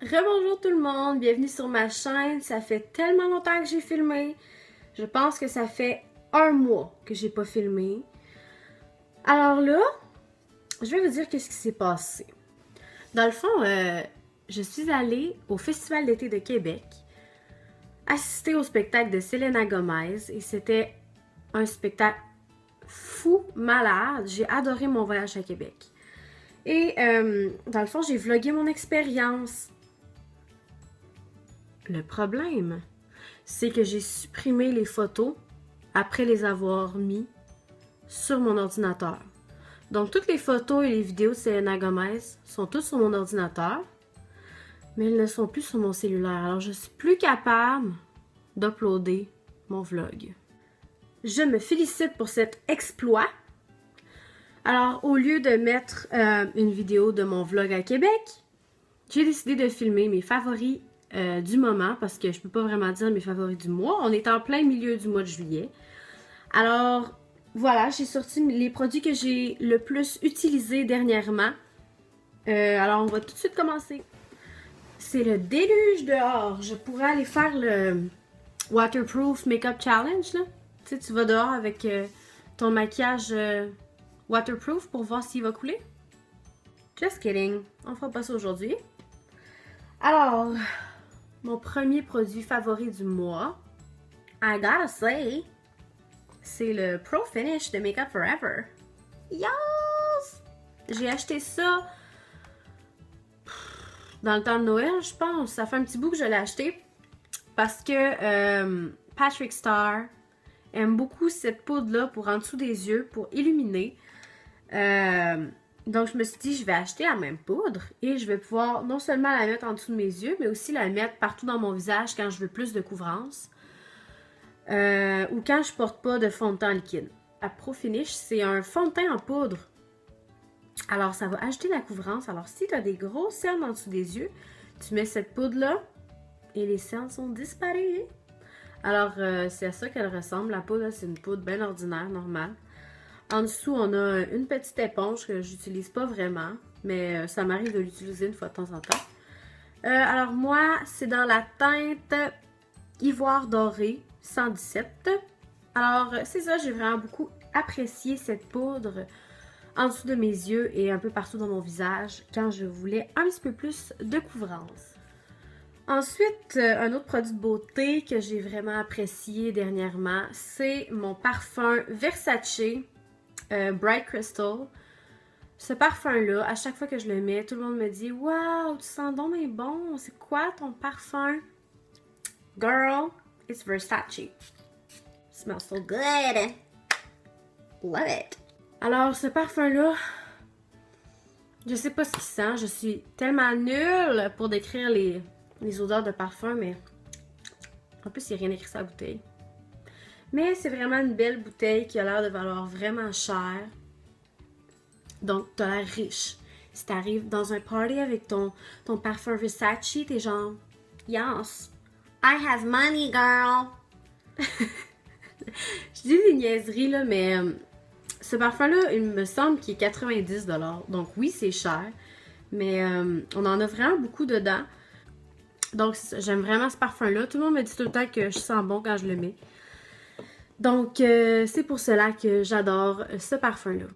Rebonjour tout le monde, bienvenue sur ma chaîne. Ça fait tellement longtemps que j'ai filmé. Je pense que ça fait un mois que j'ai pas filmé. Alors là, je vais vous dire qu'est-ce qui s'est passé. Dans le fond, je suis allée au Festival d'été de Québec assister au spectacle de Selena Gomez et c'était un spectacle fou, malade. J'ai adoré mon voyage à Québec. Et dans le fond, j'ai vlogué mon expérience. Le problème, c'est que j'ai supprimé les photos après les avoir mis sur mon ordinateur. Donc, toutes les photos et les vidéos de Selena Gomez sont toutes sur mon ordinateur, mais elles ne sont plus sur mon cellulaire. Alors, je suis plus capable d'uploader mon vlog. Je me félicite pour cet exploit. Alors, au lieu de mettre une vidéo de mon vlog à Québec, j'ai décidé de filmer mes favoris du moment, parce que je peux pas vraiment dire mes favoris du mois. On est en plein milieu du mois de juillet. Alors, voilà, j'ai sorti les produits que j'ai le plus utilisés dernièrement. Alors, on va tout de suite commencer. C'est le déluge dehors. Je pourrais aller faire le Waterproof Makeup Challenge, là. Tu sais, tu vas dehors avec ton maquillage waterproof pour voir s'il va couler. Just kidding. On fera pas ça aujourd'hui. Alors, mon premier produit favori du mois, I gotta say, c'est le Pro Finish de Makeup Forever. Yes! J'ai acheté ça dans le temps de Noël, je pense. Ça fait un petit bout que je l'ai acheté parce que Patrick Star aime beaucoup cette poudre-là pour en dessous des yeux, pour illuminer. Donc, je me suis dit, je vais acheter la même poudre et je vais pouvoir non seulement la mettre en dessous de mes yeux, mais aussi la mettre partout dans mon visage quand je veux plus de couvrance ou quand je porte pas de fond de teint liquide. La Pro Finish, c'est un fond de teint en poudre. Alors, ça va ajouter la couvrance. Alors, si tu as des grosses cernes en dessous des yeux, tu mets cette poudre-là et les cernes sont disparues. Alors, c'est à ça qu'elle ressemble. La poudre, c'est une poudre bien ordinaire, normale. En dessous, on a une petite éponge que j'utilise pas vraiment, mais ça m'arrive de l'utiliser une fois de temps en temps. Alors moi, c'est dans la teinte Ivoire doré 117. Alors c'est ça, j'ai vraiment beaucoup apprécié cette poudre en dessous de mes yeux et un peu partout dans mon visage quand je voulais un petit peu plus de couvrance. Ensuite, un autre produit de beauté que j'ai vraiment apprécié dernièrement, c'est mon parfum Versace Bright Crystal. Ce parfum-là, à chaque fois que je le mets, tout le monde me dit « Wow, tu sens donc mais bon, c'est quoi ton parfum? » Girl, it's Versace. Smells so good. Love it. Alors, ce parfum-là, je sais pas ce qu'il sent. Je suis tellement nulle pour décrire les odeurs de parfum, mais en plus, il n'y a rien écrit sur la bouteille. Mais c'est vraiment une belle bouteille qui a l'air de valoir vraiment cher. Donc, t'as l'air riche. Si t'arrives dans un party avec ton parfum Versace, t'es genre, yes, I have money, girl. Je dis des niaiseries, là, mais ce parfum-là, il me semble qu'il est 90$. Donc, oui, c'est cher. Mais on en a vraiment beaucoup dedans. Donc, j'aime vraiment ce parfum-là. Tout le monde me dit tout le temps que je sens bon quand je le mets. Donc, c'est pour cela que j'adore ce parfum-là.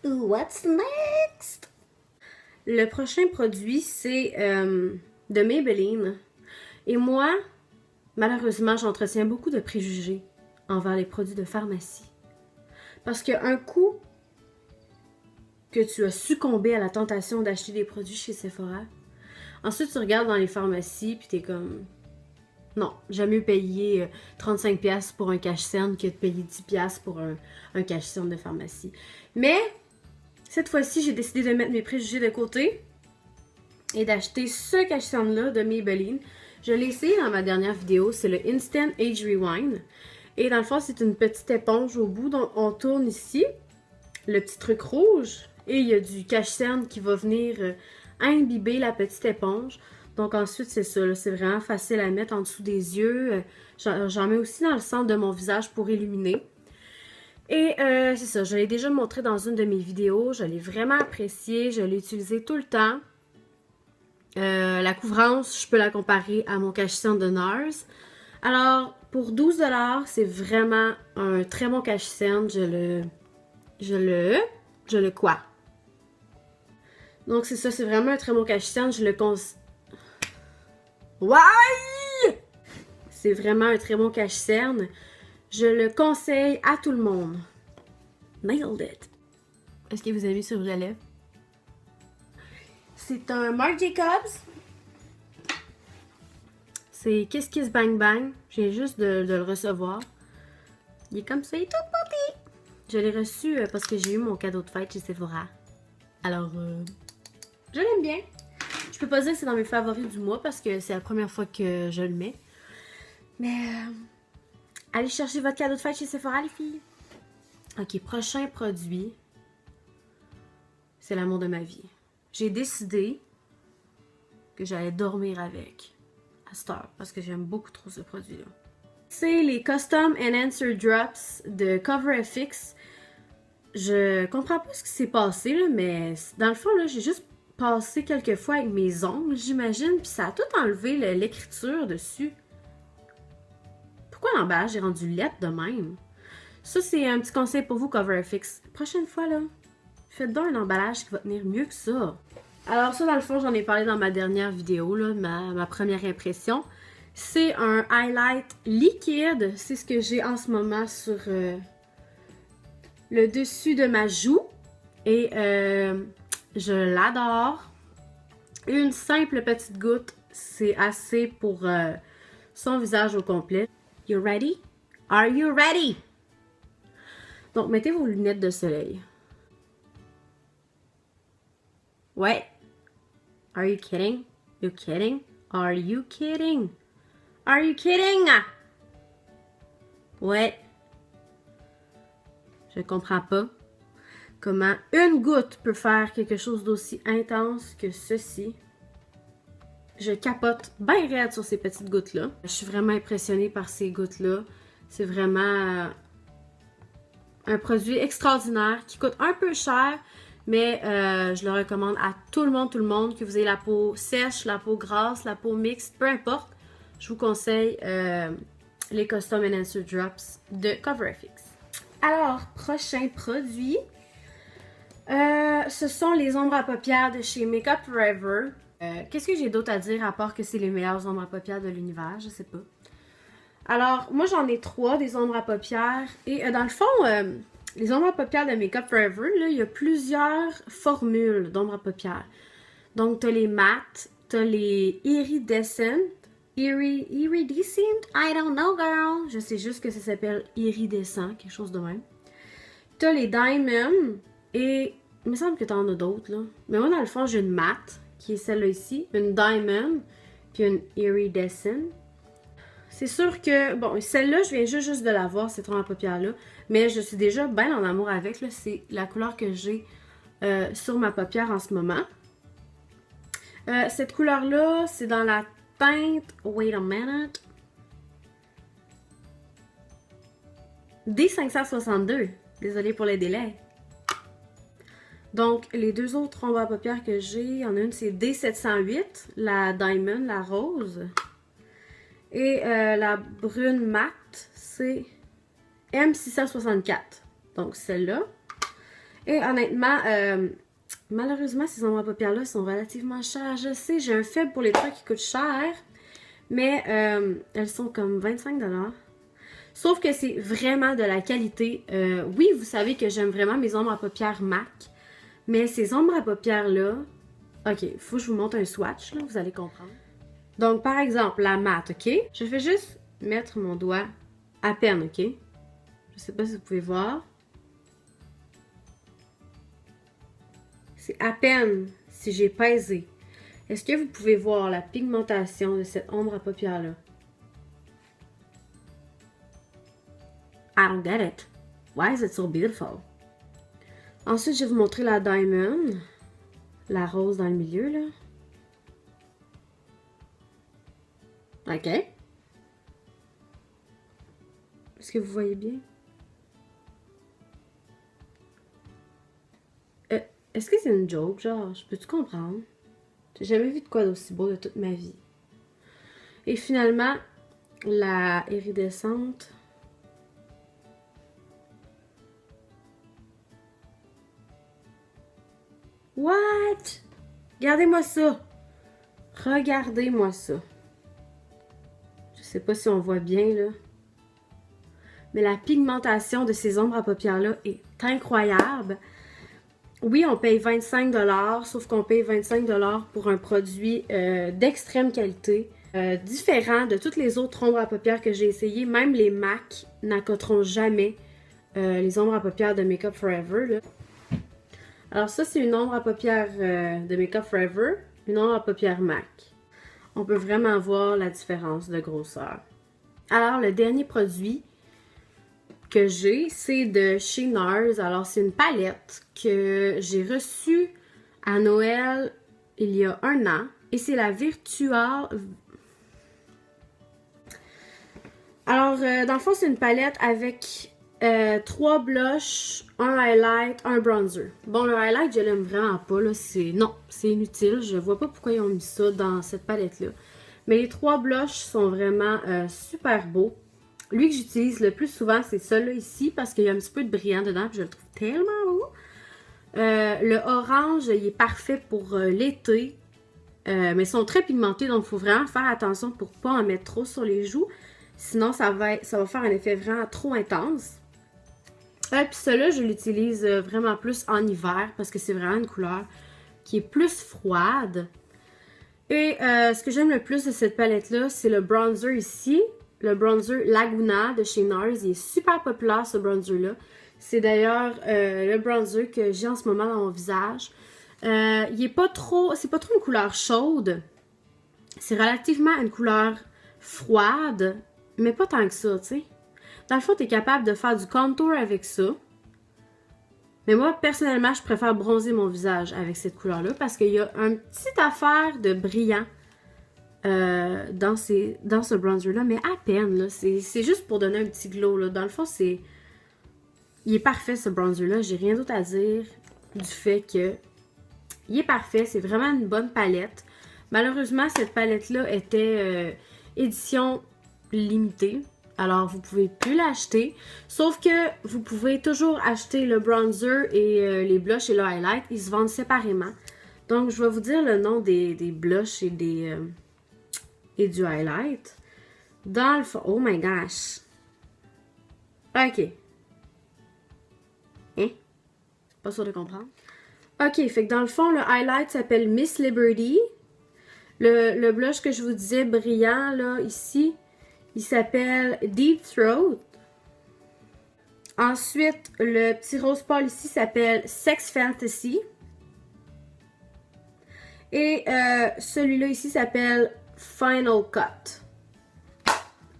What's next? Le prochain produit, c'est de Maybelline. Et moi, malheureusement, j'entretiens beaucoup de préjugés envers les produits de pharmacie. Parce qu'un coup que tu as succombé à la tentation d'acheter des produits chez Sephora, ensuite tu regardes dans les pharmacies puis t'es comme... Non, j'aime mieux payer 35$ pour un cache-cerne que de payer 10$ pour un cache-cerne de pharmacie. Mais, cette fois-ci, j'ai décidé de mettre mes préjugés de côté et d'acheter ce cache-cerne-là de Maybelline. Je l'ai essayé dans ma dernière vidéo, c'est le Instant Age Rewind. Et dans le fond, c'est une petite éponge au bout, donc on tourne ici, le petit truc rouge, et il y a du cache-cerne qui va venir imbiber la petite éponge. Donc ensuite, c'est ça, c'est vraiment facile à mettre en dessous des yeux. J'en mets aussi dans le centre de mon visage pour illuminer. Et c'est ça, je l'ai déjà montré dans une de mes vidéos. Je l'ai vraiment apprécié, je l'ai utilisé tout le temps. La la couvrance, je peux la comparer à mon cache-cerne de NARS. Alors, pour 12 $, c'est vraiment un très bon cache-cerne. Je le quoi? Donc, c'est ça, c'est vraiment un très bon cache-cerne. Je le conseille. Ouais! C'est vraiment un très bon cache-cerne. Je le conseille à tout le monde. Nailed it! Est-ce que vous avez mis sur la lèvre? C'est un Marc Jacobs. C'est Kiss Kiss Bang Bang. Je viens juste de le recevoir. Il est comme ça, il est tout petit. Je l'ai reçu parce que j'ai eu mon cadeau de fête chez Sephora. Alors, je l'aime bien. Je peux pas dire que c'est dans mes favoris du mois parce que c'est la première fois que je le mets. Mais, allez chercher votre cadeau de fête chez Sephora, les filles. Ok, prochain produit. C'est l'amour de ma vie. J'ai décidé que j'allais dormir avec à cette heure parce que j'aime beaucoup trop ce produit-là. C'est les Custom Enhancer Drops de CoverFX. Je comprends pas ce qui s'est passé, là, mais dans le fond, là, j'ai juste passé quelques fois avec mes ongles, j'imagine, puis ça a tout enlevé l'écriture dessus. Pourquoi l'emballage est rendu lettre de même? Ça, c'est un petit conseil pour vous, CoverFX. Prochaine fois, là, faites donc un emballage qui va tenir mieux que ça. Alors ça, dans le fond, j'en ai parlé dans ma dernière vidéo, là, ma première impression. C'est un highlight liquide. C'est ce que j'ai en ce moment sur le dessus de ma joue. Et je l'adore. Une simple petite goutte, c'est assez pour son visage au complet. You ready? Are you ready? Donc, mettez vos lunettes de soleil. Ouais. Are you kidding? You kidding? Are you kidding? Are you kidding? Ouais. Je comprends pas comment une goutte peut faire quelque chose d'aussi intense que ceci. Je capote bien raide sur ces petites gouttes-là. Je suis vraiment impressionnée par ces gouttes-là. C'est vraiment un produit extraordinaire qui coûte un peu cher, mais je le recommande à tout le monde, que vous ayez la peau sèche, la peau grasse, la peau mixte, peu importe. Je vous conseille les Custom Enhancer Drops de CoverFX. Alors, prochain produit, ce sont les ombres à paupières de chez Makeup Forever. Qu'est-ce que j'ai d'autre à dire à part que c'est les meilleures ombres à paupières de l'univers? Je sais pas. Alors, moi j'en ai 3 des ombres à paupières. Et dans le fond, les ombres à paupières de Makeup Forever, là, il y a plusieurs formules d'ombres à paupières. Donc, t'as les mattes, t'as les iridescent. Iridescent? I don't know, girl. Je sais juste que ça s'appelle iridescent, quelque chose de même. T'as les diamond. Et il me semble que t'en as d'autres, là. Mais moi, dans le fond, j'ai une matte, qui est celle-là ici. Une diamond, puis une iridescent. C'est sûr que, bon, celle-là, je viens juste de la voir, cette ombre à paupières-là. Mais je suis déjà bien en amour avec, là. C'est la couleur que j'ai sur ma paupière en ce moment. Cette couleur-là, c'est dans la teinte... Wait a minute. D562. Désolée pour les délais. Donc, les deux autres ombres à paupières que j'ai, il y en a une, c'est D708, la Diamond, la rose. Et la brune mat, c'est M664. Donc, celle-là. Et honnêtement, malheureusement, ces ombres à paupières-là sont relativement chères. Je sais, j'ai un faible pour les trucs qui coûtent cher. Mais elles sont comme 25 $. Sauf que c'est vraiment de la qualité. Oui, vous savez que j'aime vraiment mes ombres à paupières MAC. Mais ces ombres à paupières-là... Ok, il faut que je vous montre un swatch, là, vous allez comprendre. Donc, par exemple, la mat, ok? Je fais juste mettre mon doigt à peine, ok? Je sais pas si vous pouvez voir. C'est à peine si j'ai pesé. Est-ce que vous pouvez voir la pigmentation de cette ombre à paupières-là? I don't get it. Why is it so beautiful? Ensuite, je vais vous montrer la diamond. La rose dans le milieu, là. OK. Est-ce que vous voyez bien? Est-ce que c'est une joke, genre? Je peux-tu comprendre? J'ai jamais vu de quoi d'aussi beau de toute ma vie. Et finalement, la iridescente. What? Regardez-moi ça. Regardez-moi ça. Je sais pas si on voit bien, là. Mais la pigmentation de ces ombres à paupières-là est incroyable. Oui, on paye 25 $, sauf qu'on paye 25 $ pour un produit d'extrême qualité. Différent de toutes les autres ombres à paupières que j'ai essayées. Même les MAC n'accoteront jamais les ombres à paupières de Make Up Forever, là. Alors ça, c'est une ombre à paupières de Make Up Forever, une ombre à paupières MAC. On peut vraiment voir la différence de grosseur. Alors, le dernier produit que j'ai, c'est de chez NARS. Alors, c'est une palette que j'ai reçue à Noël il y a 1 an. Et c'est la Virtual... Alors, dans le fond, c'est une palette avec 3 blushs, un highlight, un bronzer. Bon, le highlight, je l'aime vraiment pas, là. Non, c'est inutile. Je vois pas pourquoi ils ont mis ça dans cette palette-là. Mais les 3 blushs sont vraiment super beaux. Lui que j'utilise le plus souvent, c'est celui-là ici, parce qu'il y a un petit peu de brillant dedans, puis je le trouve tellement beau. Le orange, il est parfait pour l'été, mais ils sont très pigmentés, donc il faut vraiment faire attention pour ne pas en mettre trop sur les joues. Sinon, ça va faire un effet vraiment trop intense. Puis celui-là, je l'utilise vraiment plus en hiver, parce que c'est vraiment une couleur qui est plus froide. Et ce que j'aime le plus de cette palette-là, c'est le bronzer ici. Le bronzer Laguna de chez NARS. Il est super populaire, ce bronzer-là. C'est d'ailleurs le bronzer que j'ai en ce moment dans mon visage. Il est pas trop... C'est pas trop une couleur chaude. C'est relativement une couleur froide, mais pas tant que ça, tu sais. Dans le fond, tu es capable de faire du contour avec ça. Mais moi, personnellement, je préfère bronzer mon visage avec cette couleur-là parce qu'il y a une petite affaire de brillant dans ce bronzer-là, mais à peine, là. C'est juste pour donner un petit glow, là. Dans le fond, il est parfait, ce bronzer-là. J'ai rien d'autre à dire du fait que il est parfait. C'est vraiment une bonne palette. Malheureusement, cette palette-là était édition limitée. Alors, vous pouvez plus l'acheter. Sauf que vous pouvez toujours acheter le bronzer et les blushs et le highlight. Ils se vendent séparément. Donc, je vais vous dire le nom des blushs et du highlight. Dans le fond... Oh my gosh! OK. Hein? Pas sûr de comprendre. OK, fait que dans le fond, le highlight s'appelle Miss Liberty. Le blush que je vous disais, brillant, là, ici, il s'appelle Deep Throat. Ensuite, le petit rose pâle ici s'appelle Sex Fantasy. Et celui-là ici s'appelle Final Cut.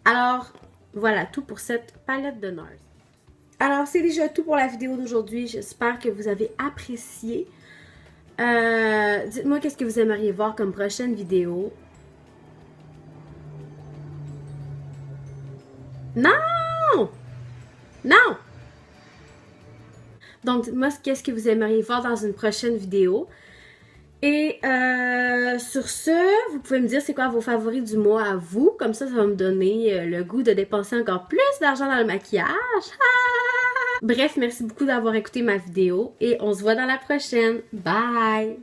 Alors, voilà tout pour cette palette de NARS. Alors, c'est déjà tout pour la vidéo d'aujourd'hui. J'espère que vous avez apprécié. Dites-moi qu'est-ce que vous aimeriez voir comme prochaine vidéo. Non! Non! Donc, dites-moi qu'est-ce que vous aimeriez voir dans une prochaine vidéo. Et sur ce, vous pouvez me dire c'est quoi vos favoris du mois à vous. Comme ça va me donner le goût de dépenser encore plus d'argent dans le maquillage. Bref, merci beaucoup d'avoir écouté ma vidéo et on se voit dans la prochaine. Bye!